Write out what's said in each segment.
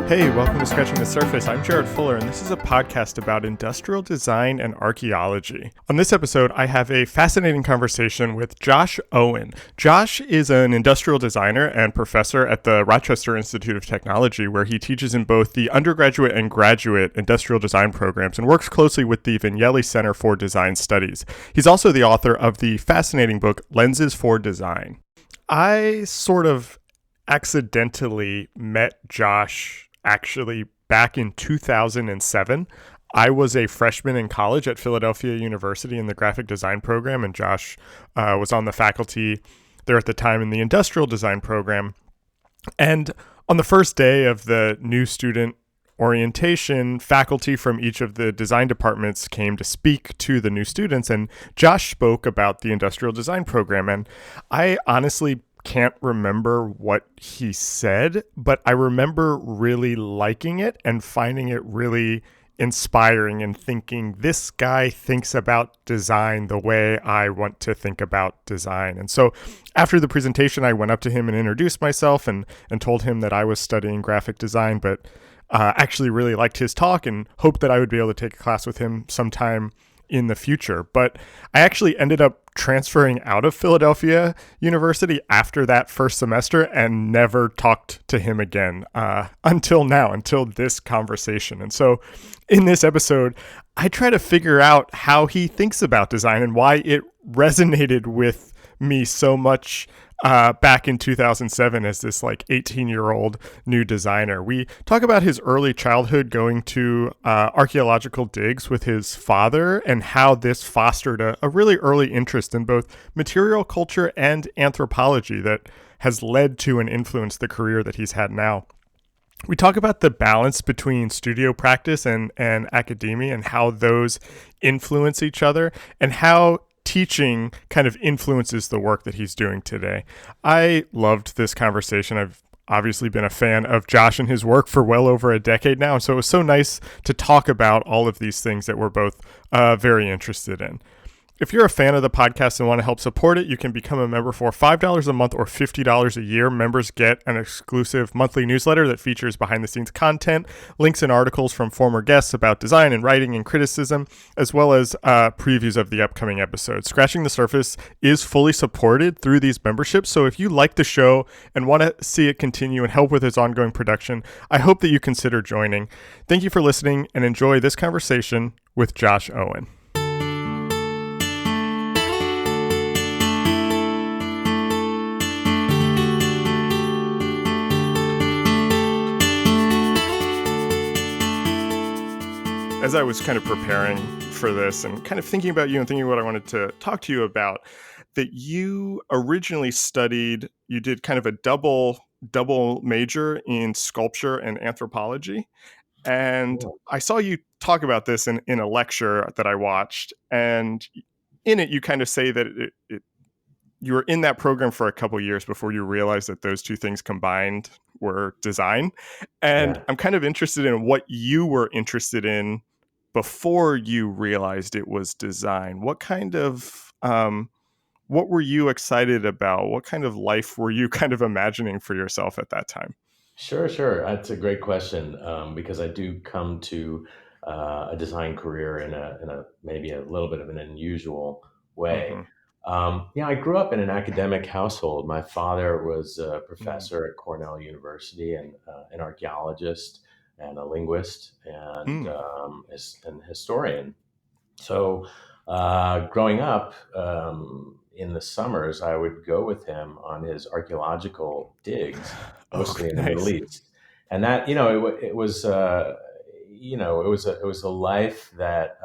Hey, welcome to Scratching the Surface. I'm Jarrett Fuller, and this is a podcast about industrial design and archaeology. On this episode, I have a fascinating conversation with Josh Owen. Josh is an industrial designer and professor at the Rochester Institute of Technology, where he teaches in both the undergraduate and graduate industrial design programs and works closely with the Vignelli Center for Design Studies. He's also the author of the fascinating book, Lenses for Design. I sort of accidentally met Josh actually back in 2007. I was a freshman in college at Philadelphia University in the graphic design program, and Josh was on the faculty there at the time in the industrial design program. And on the first day of the new student orientation, faculty from each of the design departments came to speak to the new students, and Josh spoke about the industrial design program. And I honestly can't remember what he said, but I remember really liking it and finding it really inspiring and thinking, this guy thinks about design the way I want to think about design. And so after the presentation, I went up to him and introduced myself and told him that I was studying graphic design, but actually really liked his talk and hoped that I would be able to take a class with him sometime in the future. But I actually ended up transferring out of Philadelphia University after that first semester and never talked to him again until now, until this conversation. And so in this episode, I try to figure out how he thinks about design and why it resonated with me so much back in 2007 as this 18-year-old new designer. We talk about his early childhood going to archeological digs with his father and how this fostered a really early interest in both material culture and anthropology that has led to and influenced the career that he's had now. We talk about the balance between studio practice and academia and how those influence each other and how teaching kind of influences the work that he's doing today. I loved this conversation. I've obviously been a fan of Josh and his work for well over a decade now. So it was so nice to talk about all of these things that we're both very interested in. If you're a fan of the podcast and want to help support it, you can become a member for $5 a month or $50 a year. Members get an exclusive monthly newsletter that features behind-the-scenes content, links and articles from former guests about design and writing and criticism, as well as previews of the upcoming episodes. Scratching the Surface is fully supported through these memberships, so if you like the show and want to see it continue and help with its ongoing production, I hope that you consider joining. Thank you for listening and enjoy this conversation with Josh Owen. As I was kind of preparing for this and kind of thinking about you and thinking what I wanted to talk to you about, that you originally you did kind of a double major in sculpture and anthropology. And I saw you talk about this in a lecture that I watched. And in it, you kind of say that you were in that program for a couple years before you realized that those two things combined were design. And I'm kind of interested in what you were interested in before you realized it was design. What kind of, what were you excited about? What kind of life were you kind of imagining for yourself at that time? Sure. That's a great question because I do come to a design career in a maybe a little bit of an unusual way. Mm-hmm. I grew up in an academic household. My father was a Mm-hmm. professor at Cornell University and an archaeologist and a linguist and an historian. So growing up in the summers, I would go with him on his archaeological digs, Oh, mostly in the Middle nice. East. And that, it was, it was a life that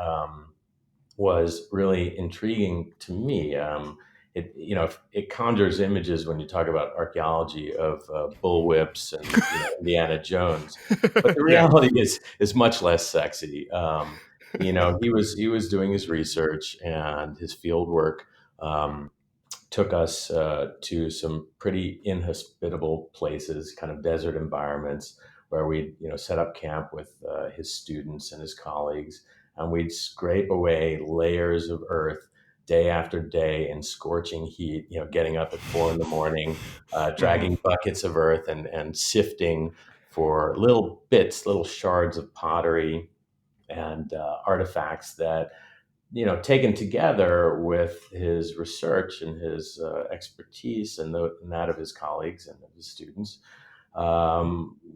was really intriguing to me. It conjures images when you talk about archaeology of bullwhips and Indiana Jones, but the Yeah. reality is much less sexy. He was doing his research and his field work. Took us to some pretty inhospitable places, kind of desert environments, where we'd set up camp with his students and his colleagues, and we'd scrape away layers of earth day after day in scorching heat. Getting up at 4 in the morning, Mm-hmm. dragging buckets of earth and sifting for little bits, little shards of pottery and artifacts that, taken together with his research and his expertise and that of his colleagues and of his students,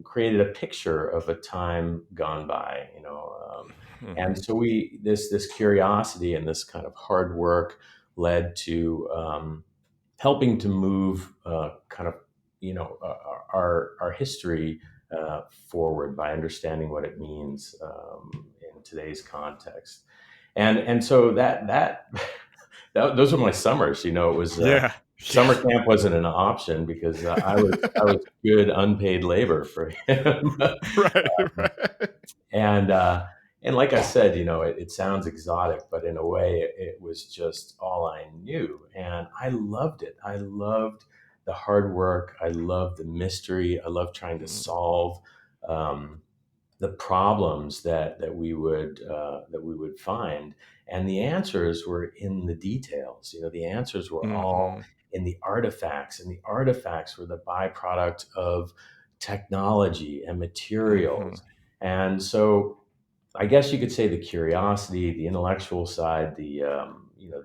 created a picture of a time gone by, and Mm-hmm. so this curiosity and this kind of hard work led to helping to move kind of our history forward by understanding what it means in today's context, and so those are my summers. It was Yeah. summer Yeah. camp wasn't an option because I was good unpaid labor for him. Right. Right. and and like I said, it sounds exotic, but in a way, it was just all I knew, and I loved it. I loved the hard work. I loved the mystery. I loved trying to Mm, solve um, the problems that we would find, and the answers were in the details. The answers were all mm-hmm. in the artifacts, and the artifacts were the byproduct of technology and Mm-hmm. materials. And so I guess you could say the curiosity, the intellectual side, the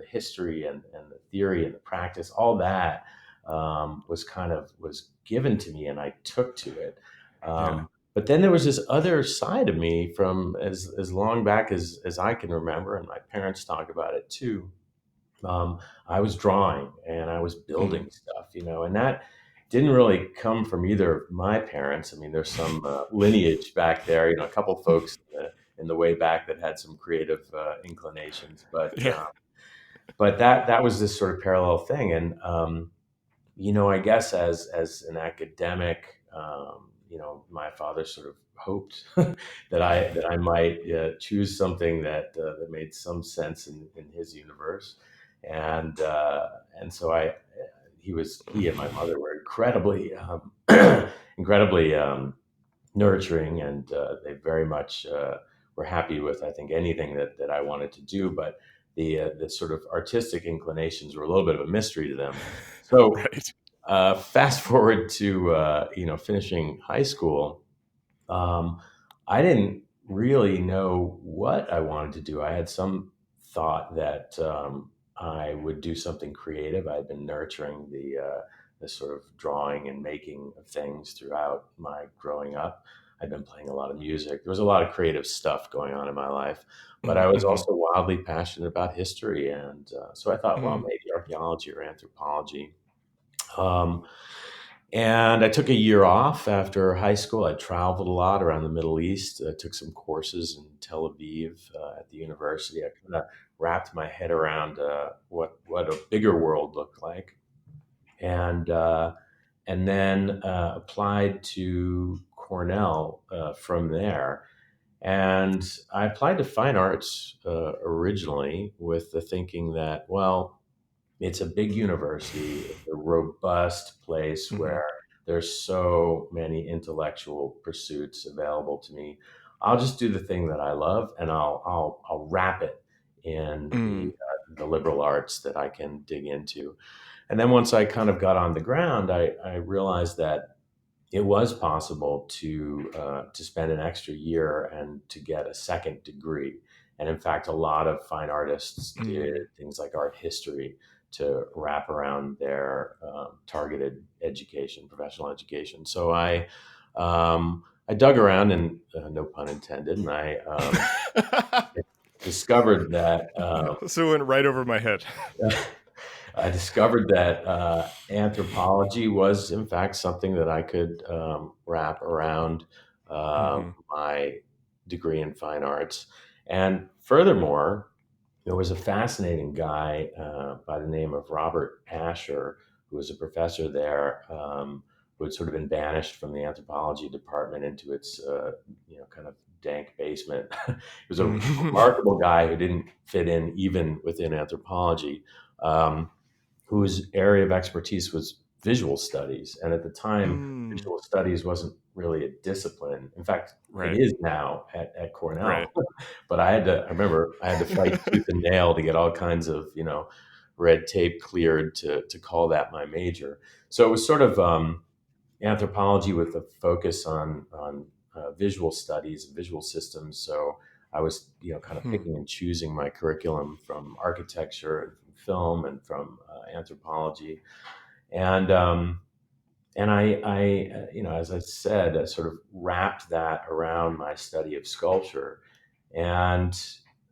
history and the theory and the practice, all that was given to me, and I took to it. Yeah. But then there was this other side of me from as long back as I can remember, and my parents talk about it too. um, I was drawing and I was Mm. building stuff, and that didn't really come from either of my parents. I mean, there's some lineage back there, a couple folks in the way back that had some creative inclinations, Yeah. but that was this sort of parallel thing. And I guess as an academic, my father sort of hoped that I might choose something that made some sense in his universe, and so he and my mother were incredibly incredibly nurturing, and they very much were happy with, I think, anything that I wanted to do, but the sort of artistic inclinations were a little bit of a mystery to them. So Right. fast forward to finishing high school. um, I didn't really know what I wanted to do. I had some thought that I would do something creative. I had been nurturing the sort of drawing and making of things throughout my growing up. I'd been playing a lot of music. There was a lot of creative stuff going on in my life, but I was Mm-hmm. also wildly passionate about history, and so I thought, well, Mm. maybe archaeology or anthropology. Um, and I took a year off after high school. I traveled a lot around the Middle East. I took some courses in Tel Aviv at the university. I kind of wrapped my head around what a bigger world looked like, and and then applied to Cornell from there. And I applied to fine arts originally with the thinking that, well, it's a big university. It's a robust place Mm-hmm. where there's so many intellectual pursuits available to me. I'll just do the thing that I love, and I'll wrap it in Mm. the liberal arts that I can dig into. And then once I kind of got on the ground, I realized that it was possible to spend an extra year and to get a second degree. And in fact, a lot of fine artists did Mm. things like art history to wrap around their targeted education, professional education. So I dug around, and no pun intended, and I discovered that So it went right over my head. I discovered that anthropology was, in fact, something that I could wrap around Mm-hmm. my degree in fine arts. And furthermore, there was a fascinating guy by the name of Robert Asher, who was a professor there, who had sort of been banished from the anthropology department into its, kind of dank basement. He was a Mm. remarkable guy who didn't fit in even within anthropology. Um, whose area of expertise was visual studies. And at the time, Mm. visual studies wasn't really a discipline. In fact, it Right. is now at Right. Cornell. But I remember I had to fight tooth and nail to get all kinds of, red tape cleared to call that my major. So it was sort of, anthropology with a focus on visual studies, visual systems. So I was, kind of Hmm. picking and choosing my curriculum from architecture and from film and from anthropology. And as I said, I sort of wrapped that around my study of sculpture. And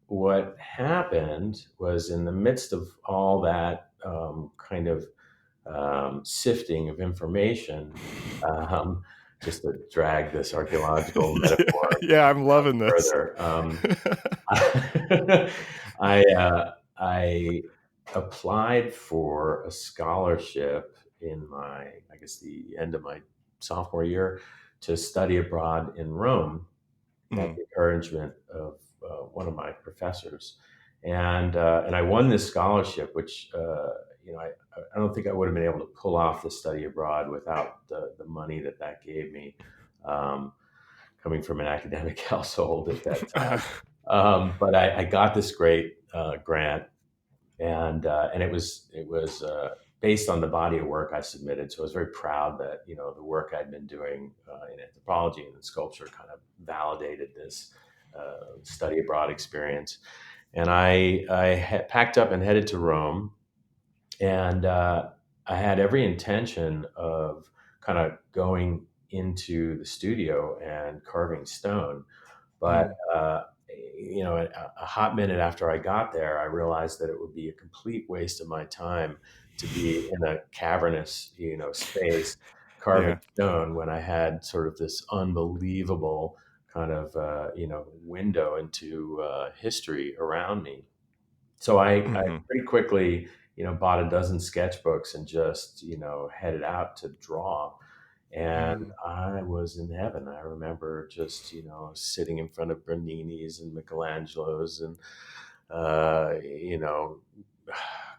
what happened was, in the midst of all that kind of sifting of information, um, just to drag this archaeological Yeah, metaphor yeah, I'm loving this. further, I applied for a scholarship in I guess, the end of my sophomore year, to study abroad in Rome at Mm, the encouragement of one of my professors, and I won this scholarship, which I don't think I would have been able to pull off the study abroad without the money that gave me, um, coming from an academic household at that uh, time. But I got this great grant, and it was based on the body of work I submitted. So I was very proud that the work I'd been doing in anthropology and in sculpture kind of validated this study abroad experience. And I had packed up and headed to Rome, and I had every intention of kind of going into the studio and carving stone. But mm, a hot minute after I got there, I realized that it would be a complete waste of my time to be in a cavernous, space carving yeah. stone, when I had sort of this unbelievable kind of, window into history around me. So I Hmm. pretty quickly, bought a dozen sketchbooks and just, headed out to draw. And Mm, I was in heaven. I remember just, sitting in front of Bernini's and Michelangelo's and, you know,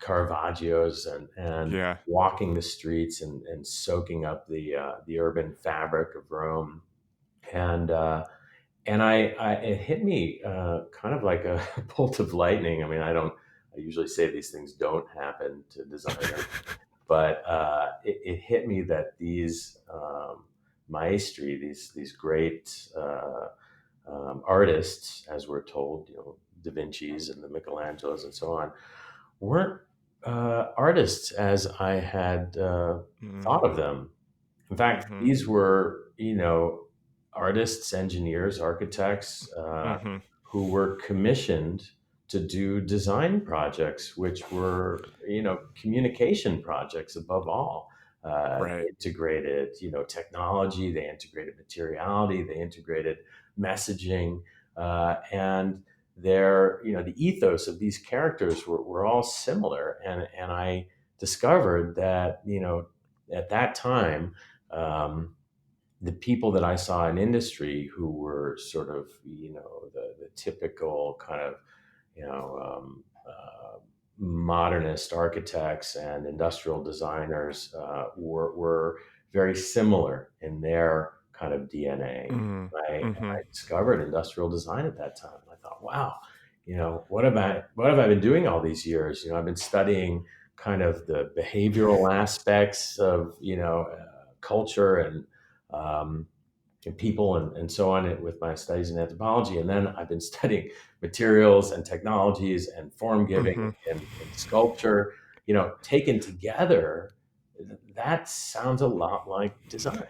Caravaggio's, and yeah. walking the streets and soaking up the urban fabric of Rome. And, it hit me kind of like a bolt of lightning. I mean, I usually say these things don't happen to designers, but it hit me that these maestri, these great artists, as we're told, Da Vinci's and the Michelangelos and so on, weren't artists as I had Mm, thought of them. In fact, hmm. these were, artists, engineers, architects, Hmm. who were commissioned to do design projects, which were, communication projects above all. They Right. integrated, technology, they integrated materiality, they integrated messaging, and the ethos of these characters were all similar. And I discovered that, at that time, um, the people that I saw in industry, who were sort of, the typical kind of, modernist architects and industrial designers, were very similar in their kind of DNA. Mm, I hmm. discovered industrial design at that time. I thought, wow, what have I been doing all these years? I've been studying kind of the behavioral aspects of, culture um, and people, and so on, with my studies in anthropology. And then I've been studying materials and technologies and form giving Hmm. in sculpture, taken together. That sounds a lot like design.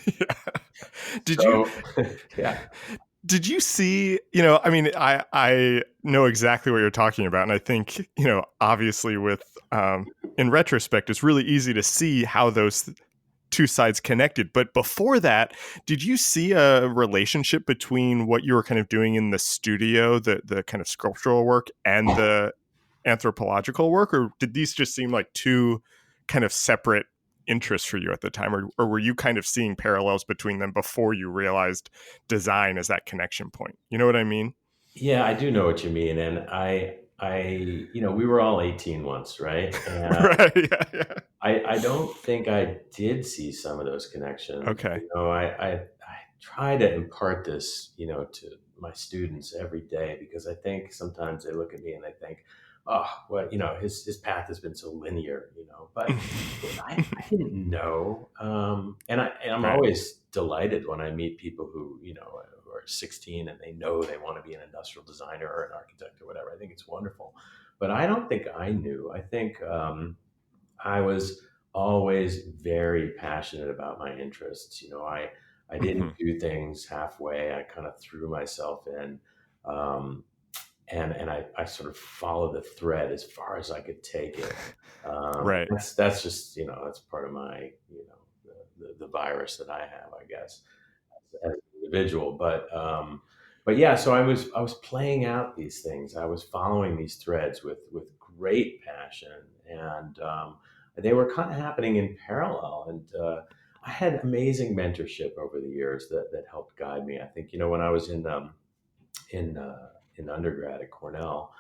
Yeah. Did you So, yeah. did you see, I mean, I know exactly what you're talking about, and I think, obviously with in retrospect, it's really easy to see how those two sides connected. But before that, did you see a relationship between what you were kind of doing in the studio, the kind of sculptural work, and the anthropological work, or did these just seem like two kind of separate interests for you at the time, or were you kind of seeing parallels between them before you realized design as that connection point? You know what I mean? Yeah, I do know what you mean. And we were all 18 once, right? And Right. Yeah, yeah. I don't think I did see some of those connections. Okay. I try to impart this, to my students every day, because I think sometimes they look at me and they think, oh, well, his path has been so linear, but I didn't know. And I'm Right. always delighted when I meet people who, who are 16 and they know they want to be an industrial designer or an architect or whatever. I think it's wonderful. But I don't think I knew. I think I was always very passionate about my interests. I didn't Hmm. do things halfway. I kind of threw myself in. Um, and I sort of followed the thread as far as I could take it. Right. That's just that's part of my the virus that I have, I guess, as an individual. But yeah, so I was playing out these things. I was following these threads with great passion, and they were kind of happening in parallel. And I had amazing mentorship over the years that helped guide me. I think when I was in in undergrad at Cornell,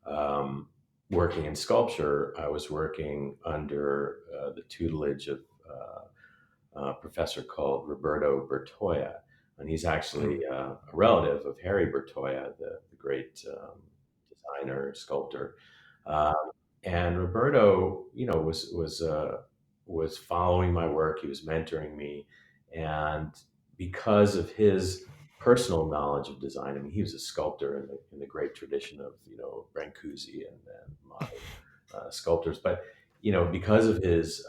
um, working in sculpture, I was working under the tutelage of a professor called Roberto Bertoia, and he's actually a relative of Harry Bertoia, the great designer sculptor. Um, and Roberto, was following my work. He was mentoring me, and because of his personal knowledge of design, I mean, he was a sculptor in the great tradition of Brancusi and modern sculptors. But because of his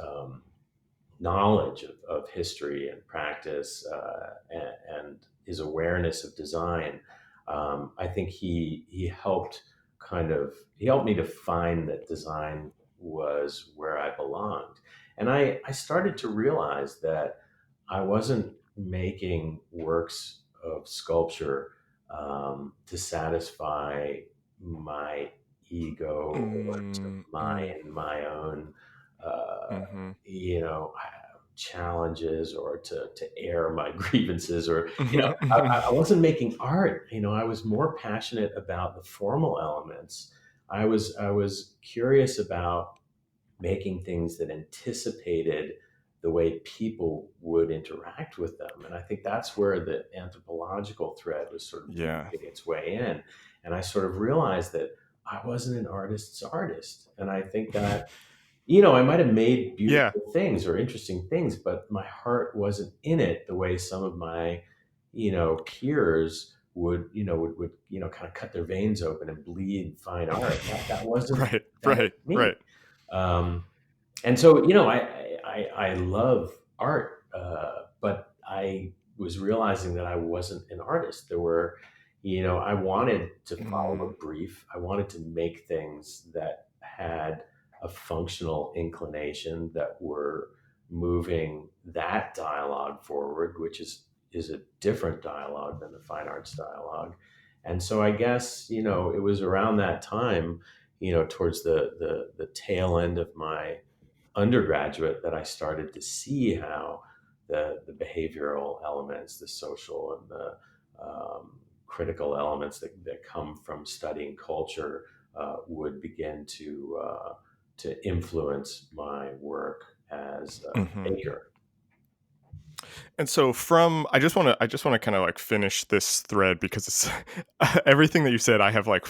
knowledge of history and practice, and his awareness of design, I think he helped me to find that design was where I belonged, and I started to realize that I wasn't making works of sculpture to satisfy my ego or to Mm-hmm. mine my own you know challenges, or to air my grievances, or I wasn't making art. I was more passionate about the formal elements. I was curious about making things that anticipated the way people would interact with them. And I think that's where the anthropological thread was sort of Yeah. weaving its way in. And I sort of realized that I wasn't an artist's artist. And I think that, I might have made Yeah. beautiful things or interesting things, but my heart wasn't in it the way some of my, peers would kind of cut their veins open and bleed fine art. That wasn't Right. that Right. wasn't me. Right. Um, and so, I love art, but I was realizing that I wasn't an artist. I wanted to follow Mm, a brief. I wanted to make things that had a functional inclination, that were moving that dialogue forward, which is a different dialogue than the fine arts dialogue. And so I guess, it was around that time, towards the tail end of my undergraduate, that I started to see how the behavioral elements, the social and the critical elements that come from studying culture would begin to influence my work as a mhm. maker. And so I just want to kind of like finish this thread because it's everything that you said. I have like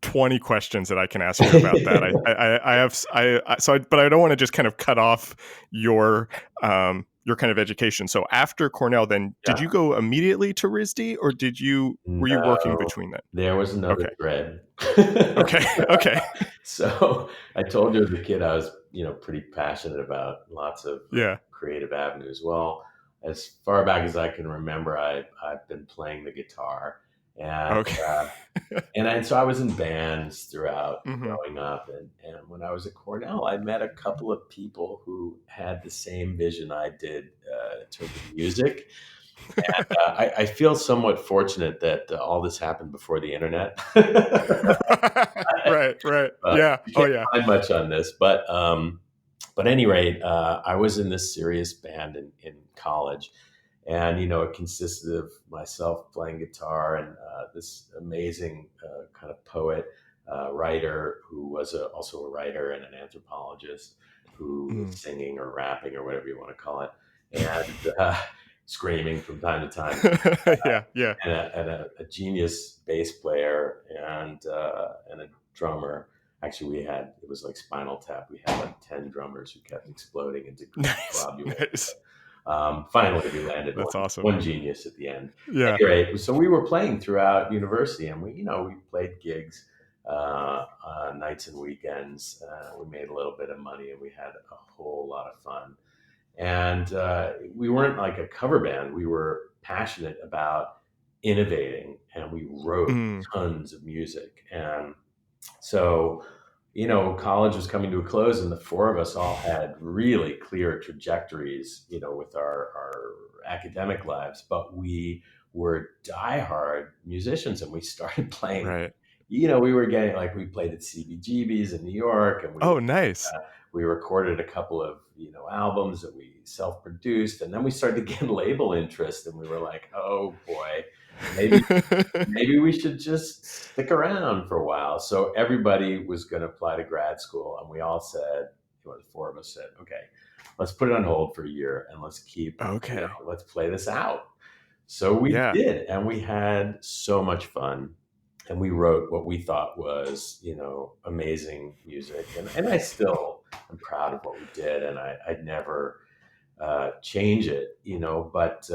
20 questions that I can ask you about that. I have but I don't want to just kind of cut off your kind of education. So after Cornell, then did Yeah. you go immediately to RISD, or were you working No, between that? there was another Okay. thread. Okay. Okay. So I told you as a kid I was, pretty passionate about lots of Yeah. creative avenues. Well, as far back as I can remember, I've been playing the guitar, and Okay. so I was in bands throughout Hmm. growing up, and when I was at Cornell, I met a couple of people who had the same vision I did in terms of music. I feel somewhat fortunate that all this happened before the internet. Right. Right. But Yeah. you Oh can't yeah. find much on this. But at any rate, I was in this serious band in college, and it consisted of myself playing guitar and this amazing kind of poet, writer, who was also a writer and an anthropologist, who was Mm. singing or rapping or whatever you want to call it, and screaming from time to time, Yeah. Yeah. and a genius bass player and a drummer. Actually, it was like Spinal Tap. We had like 10 drummers who kept exploding into Nice. globules. Nice. Finally, we landed That's awesome. one genius at the end. Yeah. Anyway, so we were playing throughout university, and we played gigs nights and weekends. We made a little bit of money, and we had a whole lot of fun. And we weren't like a cover band. We were passionate about innovating, and we wrote Mm, tons of music. And so, college was coming to a close, and the four of us all had really clear trajectories, with our academic lives, but we were diehard musicians, and we started playing. right. We were getting like we played at CBGB's in New York, and Oh, nice. we recorded a couple of albums that we self-produced, and then we started to get label interest, and we were like, oh boy, maybe we should just stick around for a while. So everybody was going to apply to grad school, and we all said, the four of us said, okay, let's put it on hold for a year, and let's Okay. let's play this out. So we Yeah. did, and we had so much fun. And we wrote what we thought was, amazing music. And I still am proud of what we did, and I'd never change it, but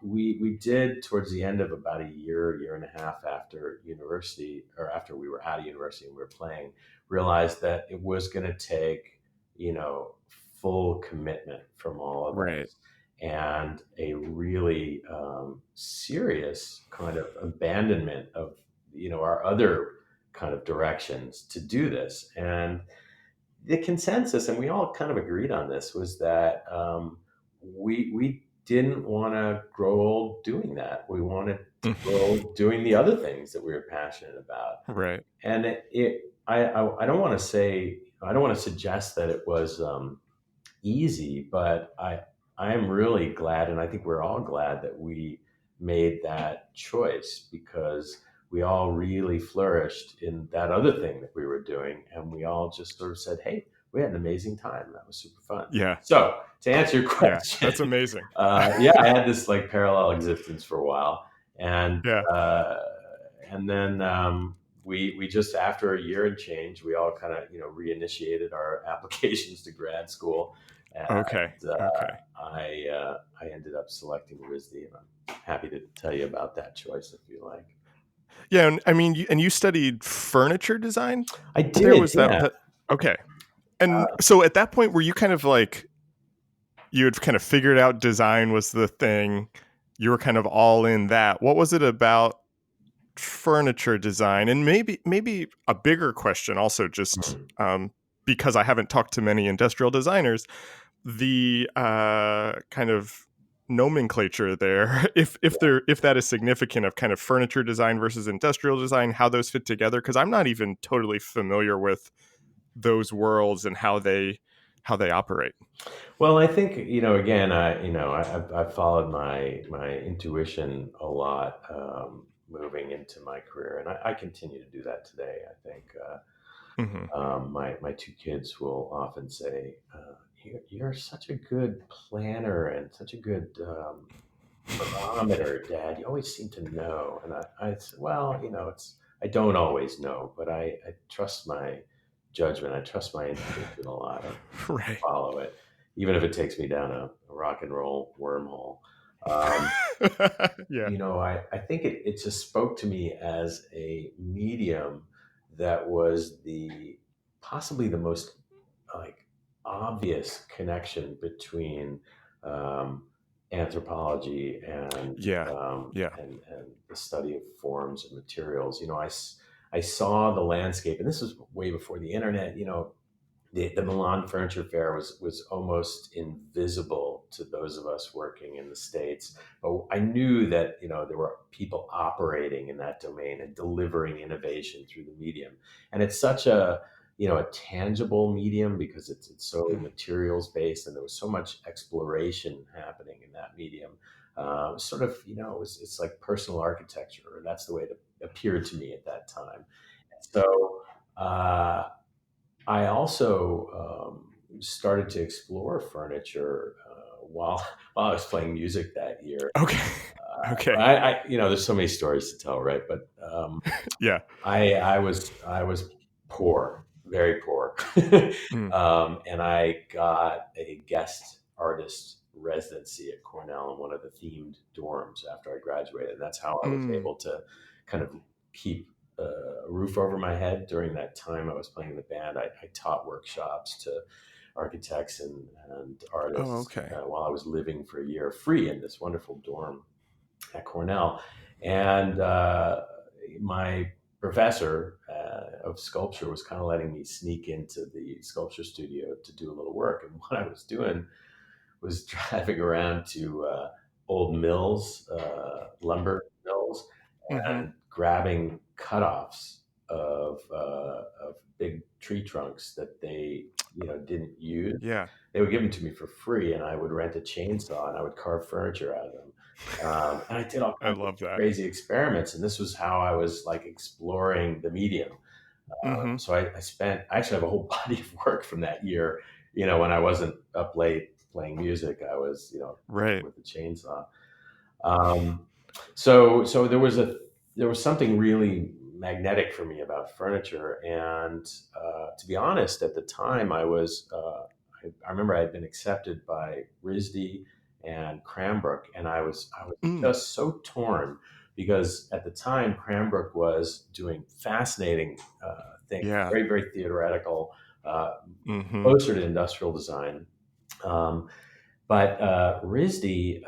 we did towards the end of about a year and a half after university, or after we were out of university and we were playing, realized that it was going to take, full commitment from all of Right. us, and a really serious kind of abandonment of, our other kind of directions to do this. And the consensus, and we all kind of agreed on this, was that we didn't want to grow old doing that. We wanted to grow old doing the other things that we were passionate about. Right. And I don't want to say, I don't want to suggest that it was easy, but I am really glad, and I think we're all glad that we made that choice, because we all really flourished in that other thing that we were doing, and we all just sort of said, hey, we had an amazing time. That was super fun. Yeah. So to answer your Yeah. question, That's amazing. I had this like parallel existence for a while, and Yeah. and then we just, after a year and change, we all kind of reinitiated our applications to grad school. And, Okay. Okay. I ended up selecting RISD, and I'm happy to tell you about that choice if you like. Yeah, and I mean, you studied furniture design? I did. There was yeah. that. Okay. And so at that point, were you kind of like, you had kind of figured out design was the thing, you were kind of all in that. What was it about furniture design? And maybe a bigger question also, just because I haven't talked to many industrial designers, the kind of nomenclature there, if that is significant, of kind of furniture design versus industrial design, how those fit together, because I'm not even totally familiar with those worlds and how they operate. Well, I think again, I've followed my intuition a lot, moving into my career, and I continue to do that today. I think my two kids will often say, "You're such a good planner and such a good barometer, Dad. You always seem to know." And I said, well, I don't always know, but I trust my judgment. I trust my intuition a lot. I Right. follow it, even if it takes me down a rock and roll wormhole. Yeah. I think it just spoke to me as a medium that was possibly the most like obvious connection between anthropology and Yeah. Yeah. and the study of forms and materials. I saw the landscape, and this was way before the internet. The Milan Furniture Fair was almost invisible to those of us working in the States. But I knew that there were people operating in that domain and delivering innovation through the medium. And it's such a tangible medium, because it's so materials based, and there was so much exploration happening in that medium. Sort of, it's like personal architecture, or that's the way it appeared to me at that time. So I also started to explore furniture while I was playing music that year. Okay. Okay. There's so many stories to tell, right? But Yeah. I was poor, very poor. Mm. And I got a guest artist residency at Cornell in one of the themed dorms after I graduated. And that's how I was Mm. able to kind of keep a roof over my head during that time I was playing in the band. I taught workshops to architects and Oh, artists okay. while I was living for a year free in this wonderful dorm at Cornell. And my professor of sculpture was kind of letting me sneak into the sculpture studio to do a little work. And what I was doing was driving around to old mills, lumber mills, Mm-hmm. and grabbing cutoffs of big tree trunks that they didn't use. Yeah, They would give them to me for free, and I would rent a chainsaw and I would carve furniture out of them. And I did all I kinds of love that. crazy experiments, and this was how I was like exploring the medium. Mm-hmm. So I actually have a whole body of work from that year. When I wasn't up late playing music, I was, working Right. with the chainsaw. Um, so there was something really magnetic for me about furniture, and to be honest, at the time I remember I had been accepted by RISD and Cranbrook, and I was Mm. just so torn because at the time Cranbrook was doing fascinating things, Yeah. very very theoretical, uh, Mm-hmm. closer to industrial design. Um, but RISD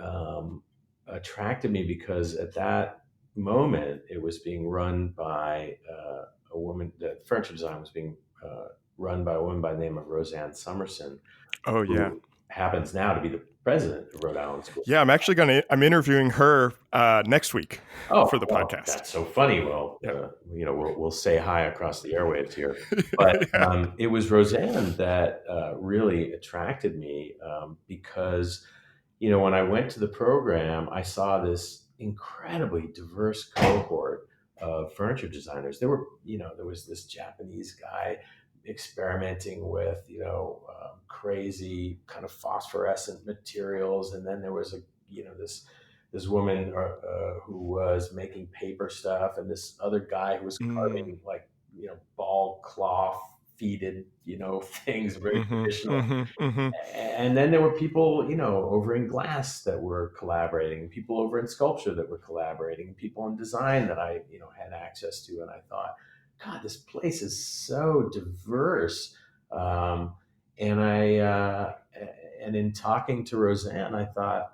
attracted me because at that moment it was being run by a woman. The furniture design was being run by a woman by the name of Roseanne Summerson, Oh, yeah. who happens now to be the president of Rhode Island School. Yeah, I'm interviewing her next week Oh, for the well, podcast. that's so funny. Well, Yeah. we'll say hi across the airwaves here. But Yeah. it was Roseanne that really attracted me because, when I went to the program, I saw this incredibly diverse cohort of furniture designers. There was this Japanese guy experimenting with, crazy kind of phosphorescent materials, and then there was this woman who was making paper stuff, and this other guy who was Mm. carving like ball cloth feeded things, very Mm-hmm. traditional. Mm-hmm. Mm-hmm. And then there were people over in glass that were collaborating, people over in sculpture that were collaborating, people in design that I had access to, and I thought, God, this place is so diverse. um, and I and in talking to Roseanne, I thought,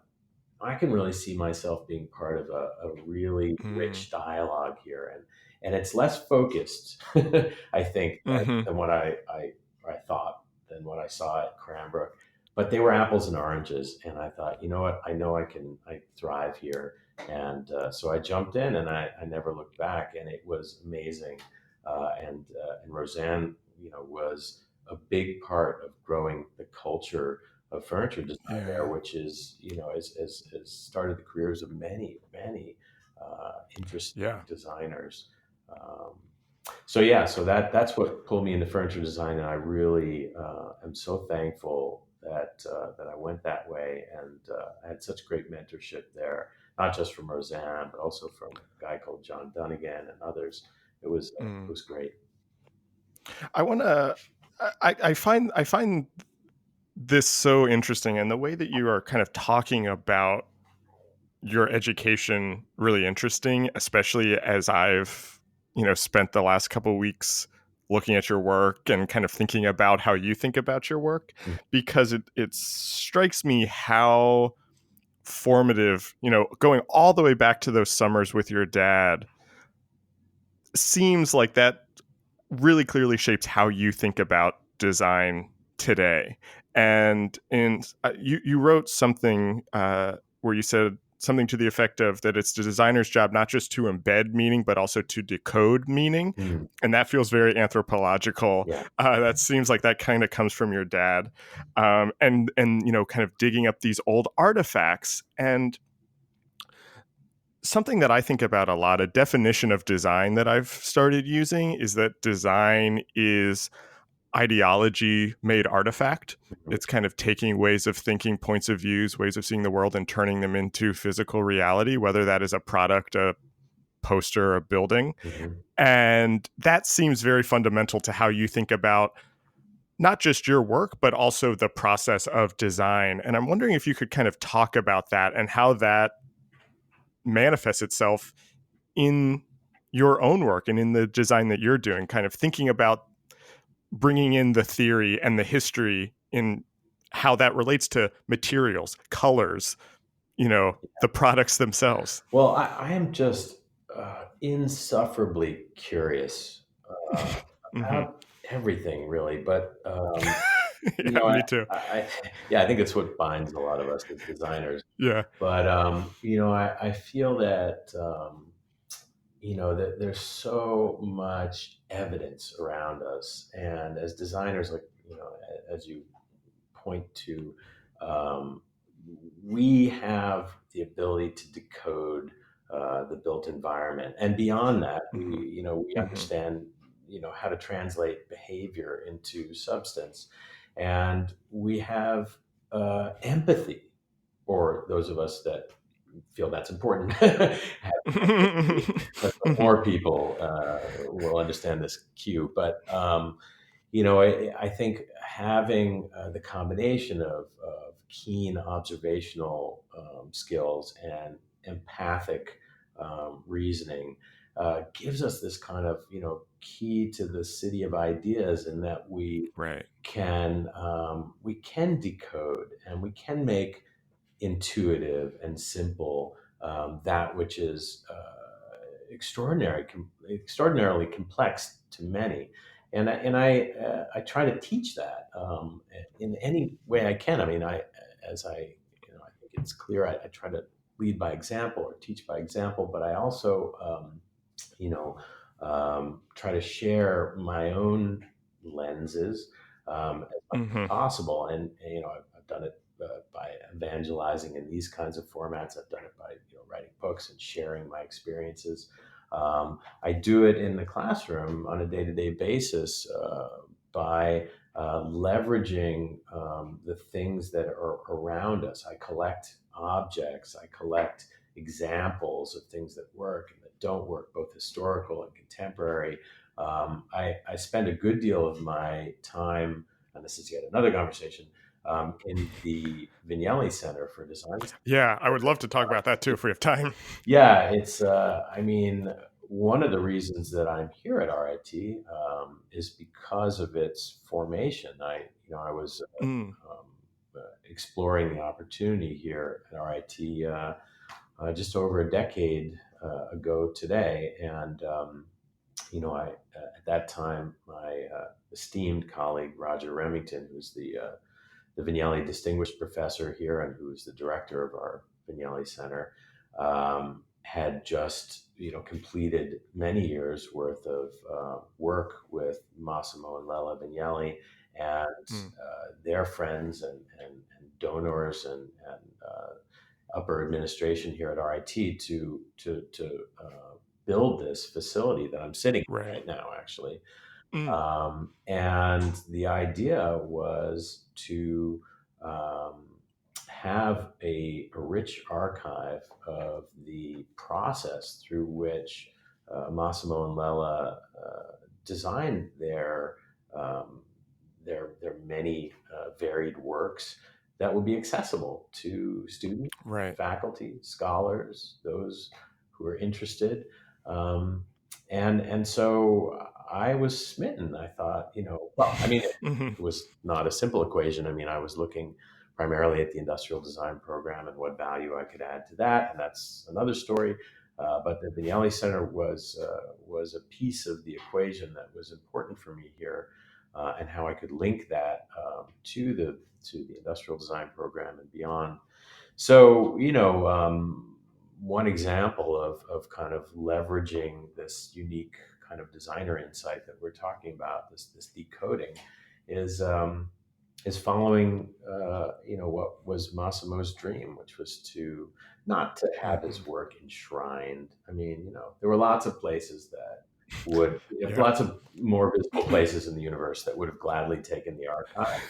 I can really see myself being part of a really Mm. rich dialogue here, and it's less focused, I think, Mm-hmm. than what I thought, than what I saw at Cranbrook. But they were apples and oranges, and I thought, you know what, I know I thrive here, and so I jumped in, and I never looked back, and it was amazing, and Roseanne, was a big part of growing the culture of furniture design there, Yeah. which is, has started the careers of many, many interesting Yeah. designers. Um, so that's what pulled me into furniture design, and I really am so thankful that I went that way, and I had such great mentorship there, not just from Roseanne, but also from a guy called John Dunnigan and others. It Mm. was great. I want to. I find this so interesting, and the way that you are kind of talking about your education really interesting, especially as I've spent the last couple of weeks looking at your work and kind of thinking about how you think about your work, Mm. because it strikes me how formative, going all the way back to those summers with your dad, seems like that really clearly shapes how you think about design today. And you wrote something where you said something to the effect of that it's the designer's job not just to embed meaning but also to decode meaning, Mm. and that feels very anthropological. Yeah. That seems like that kind of comes from your dad, and kind of digging up these old artifacts. And something that I think about a lot, a definition of design that I've started using, is that design is ideology made artifact. Mhm. It's kind of taking ways of thinking, points of views, ways of seeing the world, and turning them into physical reality, whether that is a product, a poster or a building. Mhm. And that seems very fundamental to how you think about not just your work, but also the process of design. And I'm wondering if you could kind of talk about that and how that manifests itself in your own work and in the design that you're doing, kind of thinking about bringing in the theory and the history in how that relates to materials, colors, the products themselves. Well, I am just insufferably curious Hmm. about everything, really. But you Yeah, know, me too. yeah, I think it's what binds a lot of us as designers. Yeah. But I feel that that there's so much evidence around us, and as designers, like as you point to, um, we have the ability to decode the built environment, and beyond that, Hmm. we Hmm. understand how to translate behavior into substance, and we have empathy, or those of us that feel that's important have empathy, but more people will understand this cue. But I think having the combination of keen observational skills and empathic reasoning gives us this kind of key to the city of ideas, in that Right. we can decode and we can make intuitive and simple that which is extraordinarily complex to many. And I try to teach that in any way I can. I mean, I think it's clear. I try to lead by example or teach by example, but I also, you know, try to share my own lenses as much as Hmm. possible. And I've done it by evangelizing in these kinds of formats. I've done it by writing books and sharing my experiences. I do it in the classroom on a day-to-day basis by leveraging the things that are around us. I collect objects. I collect examples of things that work and that don't work, both historical and contemporary. I spend a good deal of my time, and this is yet another conversation, in the Vignelli Center for Design. Yeah, I would love to talk about that too if we have time. Yeah, I mean, one of the reasons that I'm here at RIT is because of its formation. I was Mm, um, exploring the opportunity here at RIT just over a decade ago today. And, at that time, my esteemed colleague, Roger Remington, who's the Vignelli Distinguished Professor here and who is the director of our Vignelli Center, had just completed many years worth of work with Massimo and Lella Vignelli and mm, their friends and donors and upper administration here at RIT to build this facility that I'm sitting in right. right now, actually. Mm, And the idea was to um, have a rich archive of the process through which Massimo and Lella designed um, their many varied works that would be accessible to students, right. faculty, scholars, those who are interested. Um, and so I was smitten. I thought, well, I mean, Hmm. it was not a simple equation. I mean, I was looking primarily at the industrial design program and what value I could add to that, and that's another story. But the Vignelli Center was a piece of the equation that was important for me here, and how I could link that to the industrial design program and beyond. So, one example of kind of leveraging this unique kind of designer insight that we're talking about, this decoding, is following, what was Massimo's dream, which was to not to have Hmm. his work enshrined. I mean, there were lots of places that would, Yeah. lots of more visible places in the universe that would have gladly taken the archive.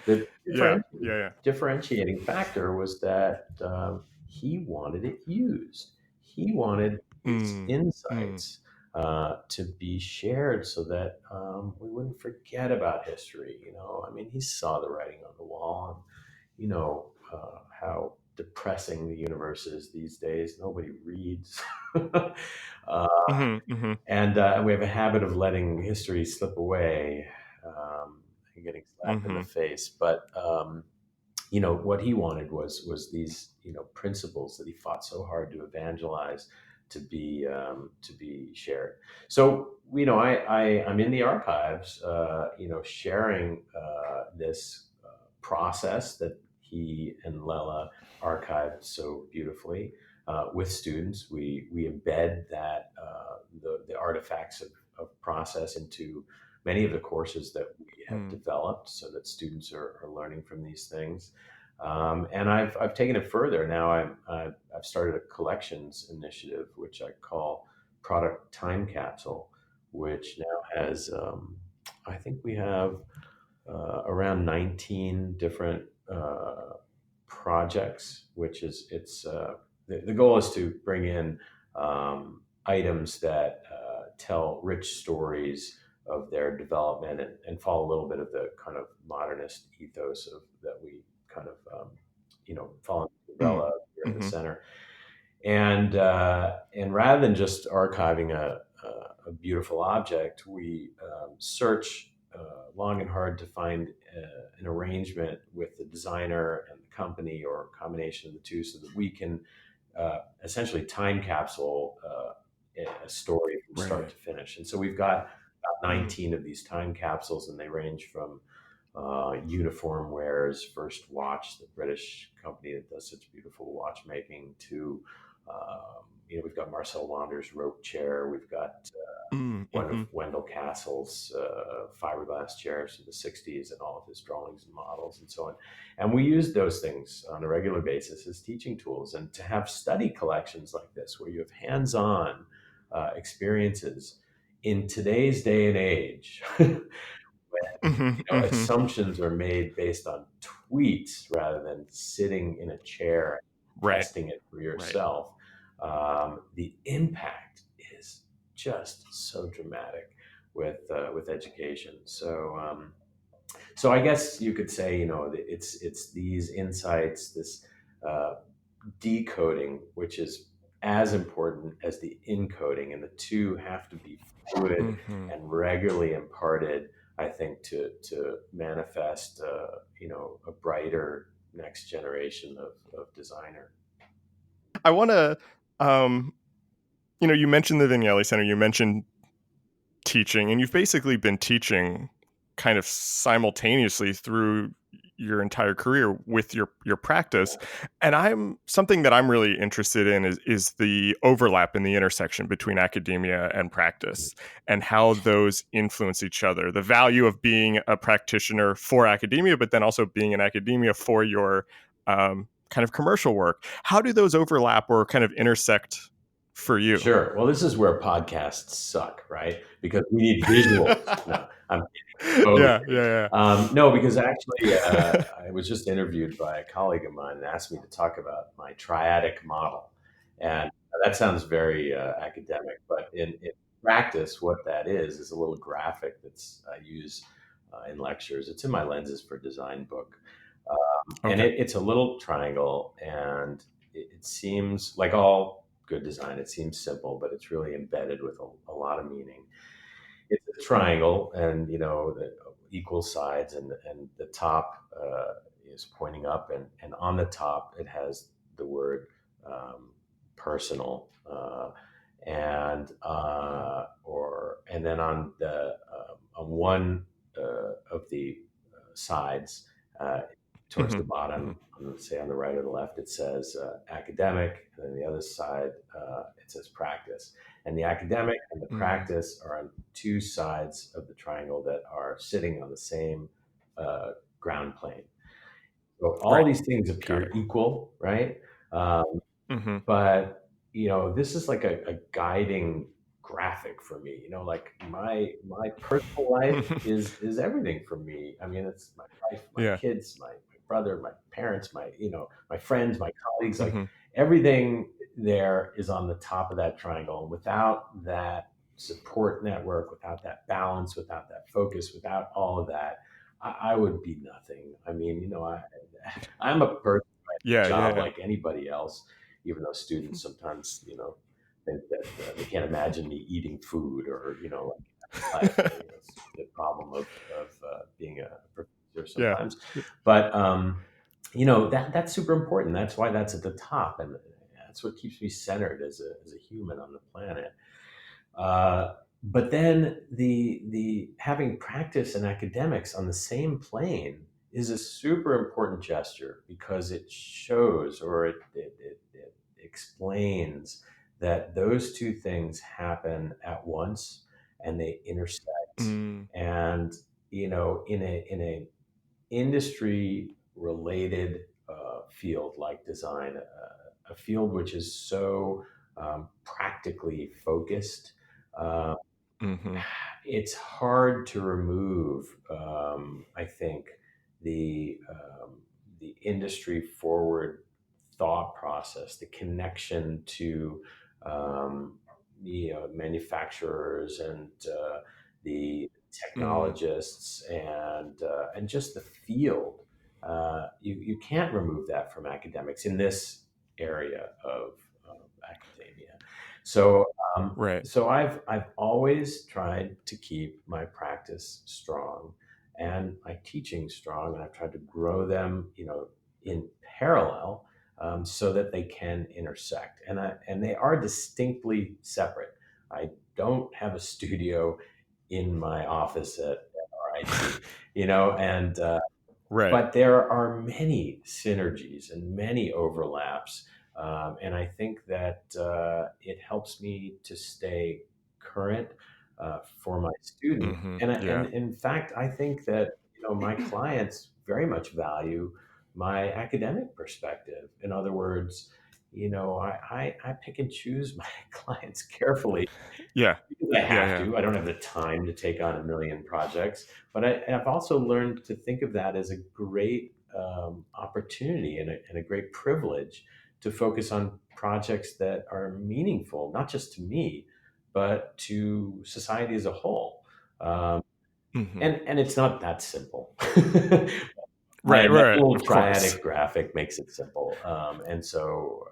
The Yeah. Yeah. differentiating factor was that he wanted it used. He wanted these Mm, mm, insights to be shared so that we wouldn't forget about history. I mean, he saw the writing on the wall, and how depressing the universe is these days. Nobody reads. uh, mhm, mhm, and we have a habit of letting history slip away and getting slapped in the mhm, face. But what he wanted was these principles that he fought so hard to evangelize to be shared. So I'm in the archives, sharing this process that he and Lela archived so beautifully with students. We embed that the artifacts of process into many of the courses that we have mm, developed so that students are learning from these things. And I've taken it further. Now I've started a collections initiative, which I call Product Time Capsule, which now has, I think we have around 19 different projects, which is the goal is to bring in items that tell rich stories of their development and follow a little bit of the kind of modernist ethos of that we kind of follow the umbrella mm, here in the mhm, center. And rather than just archiving a beautiful object, we search long and hard to find an arrangement with the designer and the company, or a combination of the two, so that we can essentially time capsule a story from start right. to finish. And so we've got about Mm, 19 of these time capsules, and they range from uniform wear's first watch, the British company that does such beautiful watchmaking, to we've got Marcel Wander's rope chair. We've got mm, one of mhm, Wendell Castle's fiberglass chairs from the 60s, and all of his drawings and models and so on. And we use those things on a regular basis as teaching tools. And to have study collections like this, where you have hands on experiences in today's day and age, mhm, mhm, assumptions are made based on tweets rather than sitting in a chair and right, testing it for right. yourself. The impact is just so dramatic with education. So I guess you could say, it's these insights, this uh, decoding, which is as important as the encoding, and the two have to be fluid Mhm. and regularly imparted. I think to manifest, a brighter next generation of designer. I wanna, um, you mentioned the Vignelli Center, you mentioned teaching, and you've basically been teaching kind of simultaneously through your entire career with your practice. And I'm something that I'm really interested in is the overlap in the intersection between academia and practice, and how those influence each other. The value of being a practitioner for academia, but then also being in academia for your kind of commercial work. How do those overlap or kind of intersect for you? Sure. Well, this is where podcasts suck, right? Because we need visuals. No, I'm both. Yeah, yeah, yeah. No, because actually, I was just interviewed by a colleague of mine and asked me to talk about my triadic model. And that sounds very academic, but in practice, what that is a little graphic that's I use in lectures. It's in my Lenses for Design book. And Okay. it's a little triangle, and it seems like all good design, it seems simple, but it's really embedded with a lot of meaning. It's a triangle, and the equal sides, and the top is pointing up, and on the top it has the word um, personal, and then on one of the sides, towards the Mhm, bottom, mhm, say on the right or the left, it says academic, and then the other side it says practice. And the academic and the mm, practice are on two sides of the triangle that are sitting on the same uh, ground plane. So all right. these things Got appear it. equal, right? Um, Mhm. but this is like a guiding graphic for me. Like my personal life is everything for me. I mean, it's my wife, my Yeah. kids, my brother, my parents, my friends, my colleagues, like Mhm. everything. there is on the top of that triangle. And without that support network, without that balance, without that focus, without all of that, I would be nothing. I mean, I'm a person who has a Yeah, yeah, job yeah. like anybody else, even though students sometimes, think that they can't imagine me eating food or, like, it's the problem of being a professor Yeah. sometimes. But, that's super important. That's why that's at the top. And that's what keeps me centered as a human on the planet. Uh, but then the having practice and academics on the same plane is a super important gesture because it shows or it explains that those two things happen at once and they intersect. Mm, And in a industry related field like design, a field which is so practically focused, uh, mhm, it's hard to remove, I think, the industry forward thought process, the connection to manufacturers and the mm, technologists and just the field. You can't remove that from academics in this area of academia. So right. so I've always tried to keep my practice strong and my teaching strong, and I've tried to grow them, in parallel, so that they can intersect, and they are distinctly separate. I don't have a studio in my office at RIT, and Right. but there are many synergies and many overlaps. And I think that it helps me to stay current for my students. Mhm, And yeah. in fact, I think that my clients very much value my academic perspective. In other words, I pick and choose my clients carefully Yeah. because I Yeah, have yeah. to. I don't have the time to take on a million projects, but I've also learned to think of that as a great opportunity and a great privilege to focus on projects that are meaningful, not just to me, but to society as a whole. Um, Mhm. and it's not that simple. Right, That right, little of course. triadic graphic makes it simple, and so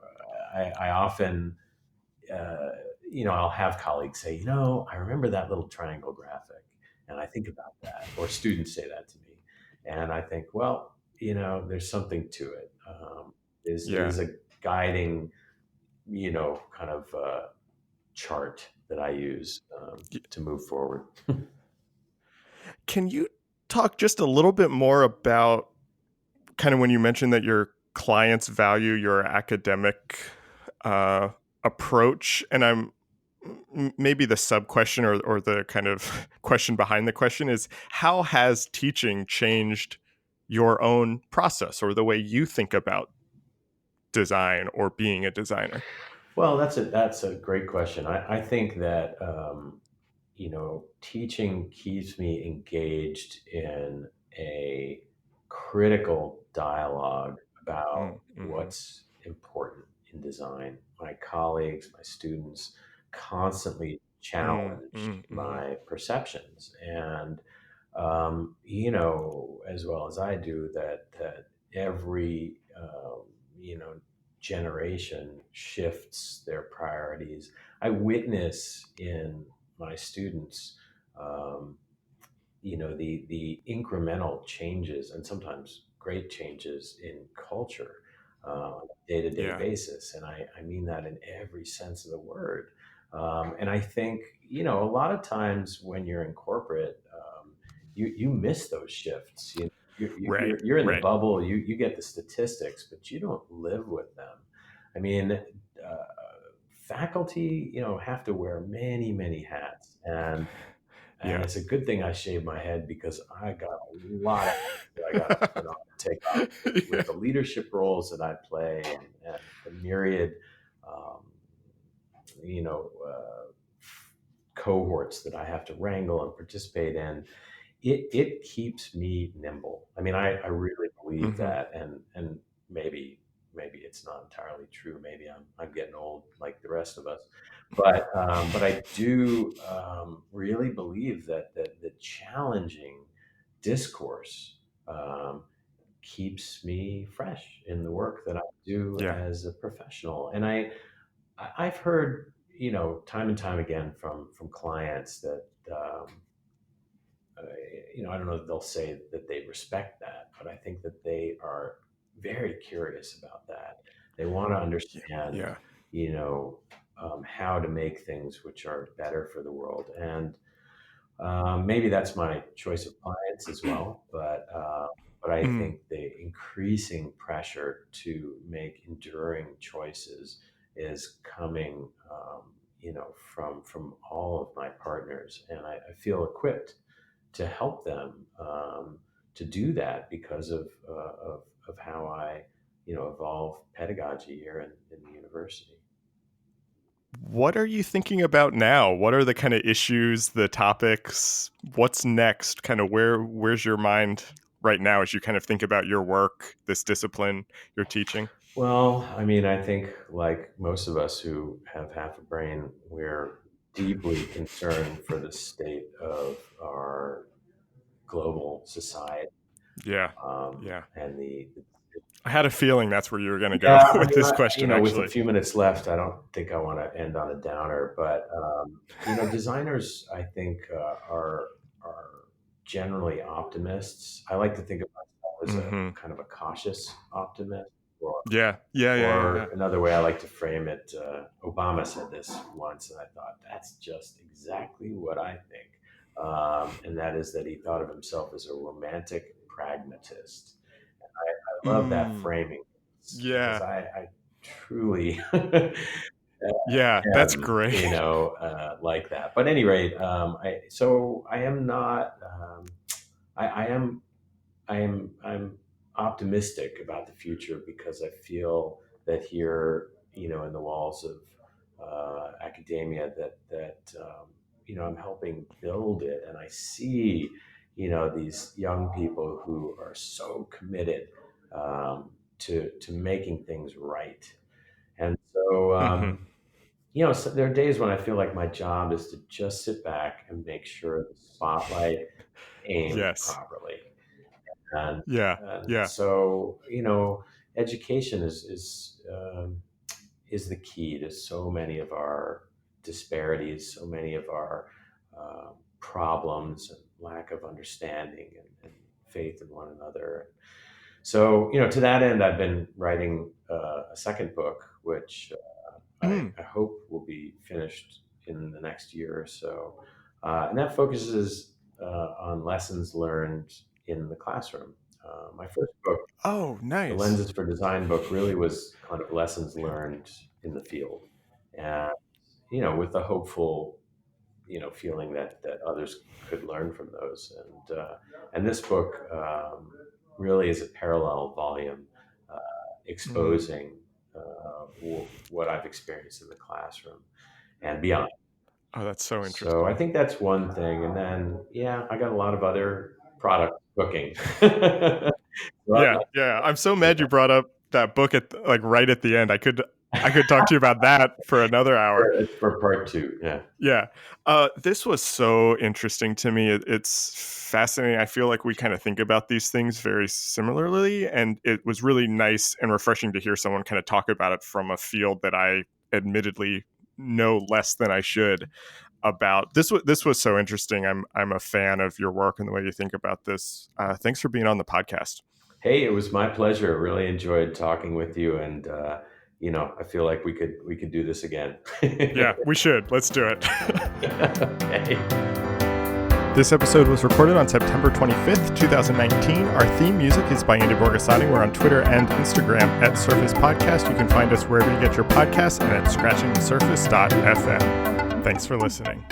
I often uh, I'll have colleagues say, I remember that little triangle graphic, and I think about that, or students say that to me, and I think, well, there's something to it. It Yeah. is a guiding, kind of chart that I use Y to move forward. Can you talk just a little bit more about kind of when you mentioned that your clients value your academic uh, approach, and maybe the sub question or the kind of question behind the question is how has teaching changed your own process or the way you think about design or being a designer? Well, that's a great question. I think that teaching keeps me engaged in a critical dialogue about Mm, mhm, what's important in design. My colleagues, my students constantly mm, challenge mm, mhm. my perceptions. And, as well as I do, that every, generation shifts their priorities. I witness in my students, um, the incremental changes and sometimes great changes in culture on a day to day Yeah. basis, and I mean that in every sense of the word. And I think a lot of times when you're in corporate, you miss those shifts. Right. You're in the Right. bubble. You get the statistics, but you don't live with them. I mean, faculty, have to wear many, many hats, and Yeah. it's a good thing I shaved my head because I got a lot of hats that I got to take off with Yeah. the leadership roles that I play and the myriad, um, you know, uh, cohorts that I have to wrangle and participate in. It keeps me nimble. I mean, I really believe Mhm. that, and maybe maybe it's not entirely true. Maybe I'm getting old like the rest of us. But I do really believe that the challenging discourse keeps me fresh in the work that I do Yeah. as a professional. And I've heard, time and time again from clients that, uh, I don't know if they'll say that they respect that, but I think that they are very curious about that. They want to understand, Yeah. how to make things which are better for the world. And maybe that's my choice of clients as well, but I Mm. think the increasing pressure to make enduring choices is coming, from all of my partners, and I feel equipped to help them to do that because of how I, evolve pedagogy here in the university. What are you thinking about now? What are the kind of issues, the topics? What's next? Kind of where's your mind right now as you kind of think about your work, this discipline you're teaching? Well, I mean, I think like most of us who have half a brain, we're deeply concerned for the state of our global society, Yeah. Yeah. and the I had a feeling that's where you were going to go yeah. I with mean, this question, with a actually. few minutes left, I don't think I want to end on a downer, but designers, I think, are generally optimists. I like to think of myself as a Hmm. kind of a cautious optimist. Yeah. Yeah. Yeah. Yeah. Yeah. Or another way I like to frame it, Obama said this once, and I thought that's just exactly what I think. And that is that he thought of himself as a romantic pragmatist. I love that Mm, framing because yeah. I truly Yeah. That's am, great. like that. But at any rate, I am not. I am I'm optimistic about the future because I feel that here, in the walls of academia, that I'm helping build it, and I see, these young people who are so committed to making things right, and so. Hmm. So there are days when I feel like my job is to just sit back and make sure the spotlight aimed Yes. properly. And, Yeah. and Yeah. so, education is the key to so many of our disparities, so many of our problems and lack of understanding and faith in one another. So, to that end, I've been writing a second book, which Mm. I hope will be finished in the next year or so. And that focuses on lessons learned in the classroom. My first book, Oh, the nice. Lenses for Design book, really was kind of lessons learned in the field. And, with the hopeful, feeling that others could learn from those. And this book really is a parallel volume uh, Mm. exposing what I've experienced in the classroom and beyond. Oh, that's so So I interesting. think that's one thing. And then, yeah, I got a lot of other product cooking. So Yeah, yeah. I'm so mad you brought up that book at like right at the end. I could talk to you about that for another hour. for part two. Yeah. Yeah. This was so interesting to me. It's fascinating. I feel like we kind of think about these things very similarly, and it was really nice and refreshing to hear someone kind of talk about it from a field that I admittedly know less than I should about. This was so interesting. I'm a fan of your work and the way you think about this. Thanks for being on the podcast. Hey, it was my pleasure. Really enjoyed talking with you. And, I feel like we could do this again. Yeah, we should. Let's do it. Okay. This episode was recorded on September 25th, 2019. Our theme music is by Andy Borgasani. We're on Twitter and Instagram at Surface Podcast. You can find us wherever you get your podcasts and at scratchingthesurface.fm. Thanks for listening.